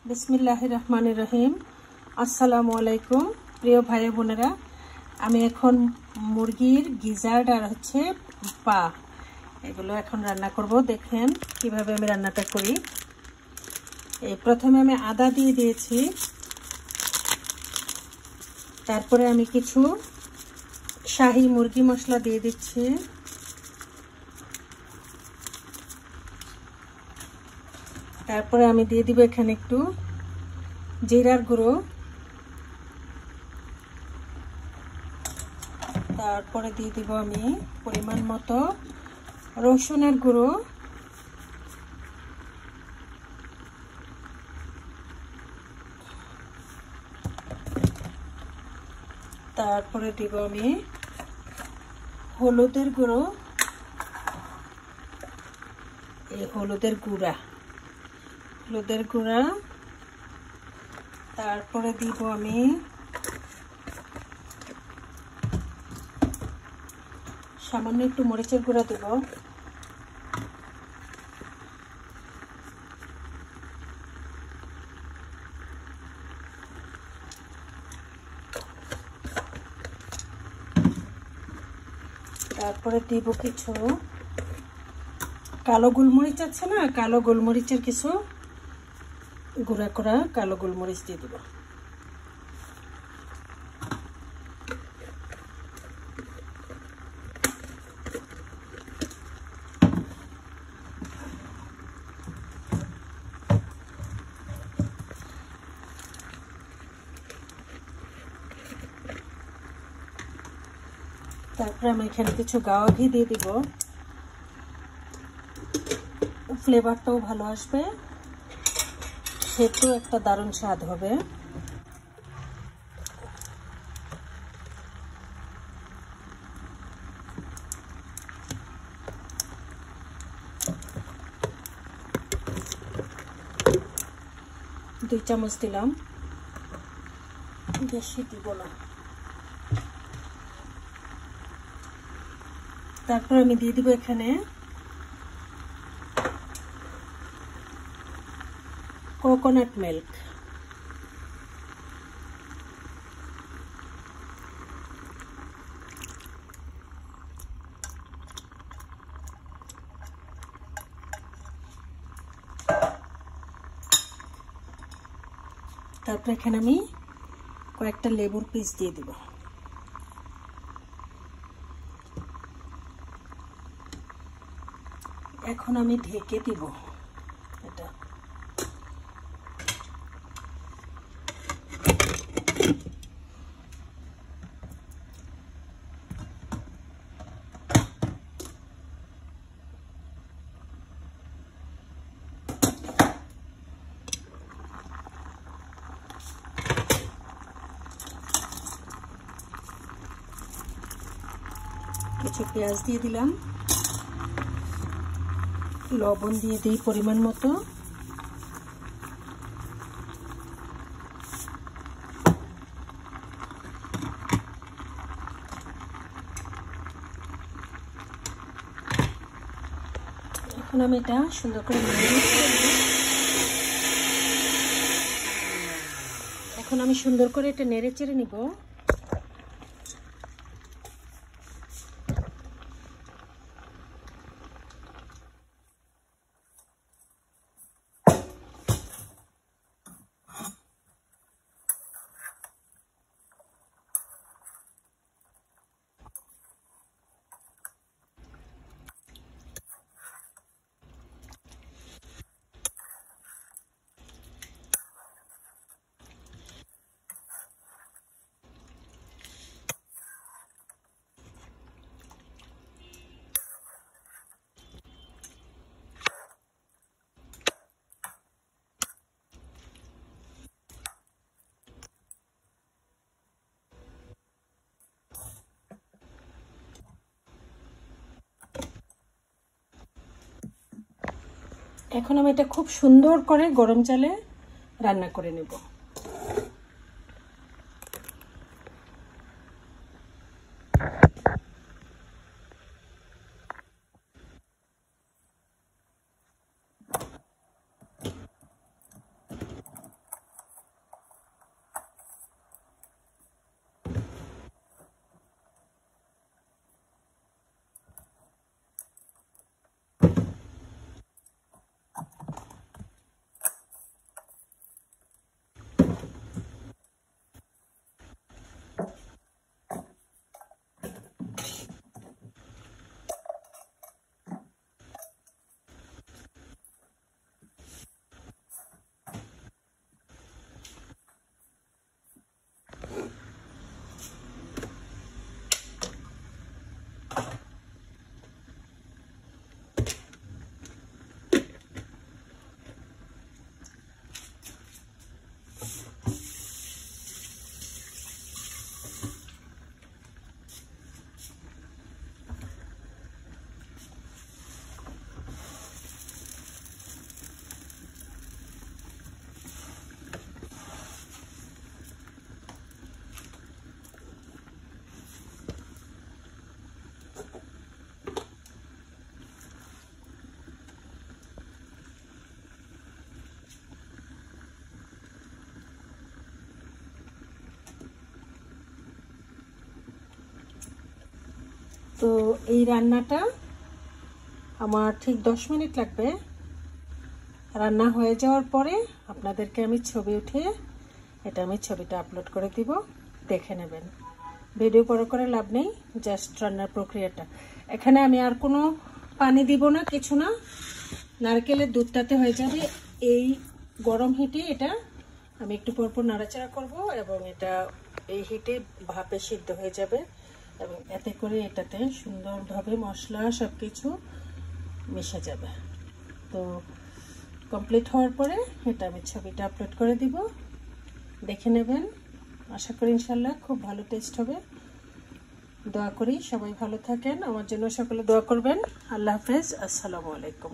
बिस्मिल्लाहिर रहमानिर रहीम। আসসালামু আলাইকুম প্রিয় ভাই বোনেরা, আমি এখন মুরগির গিজার্ড আর হচ্ছে পা এগুলো এখন রান্না করব। দেখেন কিভাবে আমি রান্নাটা করি। এই প্রথমে আমি আদা দিয়ে দিয়েছি, তারপরে আমি কিছু শাহী মুরগি মশলা দিয়ে দিচ্ছি, তারপরে আমি দিয়ে দিব এখানে একটু জিরার গুঁড়ো, তারপরে দিয়ে দিব আমি পরিমাণ মতো রসুনের গুঁড়ো, তারপরে দিব আমি হলুদের গুঁড়ো, এই হলুদের গুঁড়া, তারপরে দিব আমি সামান্য একটু মরিচের গুঁড়া দেব, তারপরে দিব কিছু কালো গোলমরিচ আছে না, কালো গোলমরিচের কিছু গুঁড়া করা কালো গোলমরিচ দিয়ে দেব। তারপরে আমি এখানে কিছু গাওয়া ঘি দিয়ে দিব, ফ্লেভারটাও ভালো আসবে, খেতেও একটা দারুণ স্বাদ হবে। দুই চামচ দিলাম, বেশি দিব না। তারপর আমি দিয়ে দিব এখানে কোকোনাট মিল্ক, তারপর এখানে আমি কয়েকটা লেবুর পিস দিয়ে দিব। এখন আমি ঢেকে দিব এটা। কিছু পেঁয়াজ দিয়ে দিলাম, লবণ দিয়ে দিই পরিমাণ মতো, এখন আমি এটা সুন্দর করে নেড়ে চেড়ে নিব। এখন আমি এটা খুব সুন্দর করে গরম জালে রান্না করে নেব। তো এই রান্নাটা আমার ঠিক 10 মিনিট লাগবে। রান্না হয়ে যাওয়ার পরে আপনাদেরকে আমি ছবি উঠিয়ে আমি ছবিটা আপলোড করে দিব, দেখে নেবেন। ভিডিও বড় করে লাভ নেই, জাস্ট রান্নার প্রক্রিয়াটা। এখানে আমি আর কোনো পানি দিব না, কিছু না। নারকেলের দুধটাতে হয়ে যাবে। এই গরম হিটে এটা আমি একটু পরপর নাড়াচাড়া করব এবং এটা এই হিটে ভাপে সিদ্ধ হয়ে যাবে এবং এতে করে এটাতে সুন্দরভাবে মশলা সব কিছু মিশে যাবে। তো কমপ্লিট হওয়ার পরে এটা আমি ছবিটা আপলোড করে দিব, দেখে নেবেন। আশা করি ইনশাল্লাহ খুব ভালো টেস্ট হবে। দোয়া করি সবাই ভালো থাকেন, আমার জন্য সকলে দোয়া করবেন। আল্লাহ হাফেজ, আসসালামু আলাইকুম।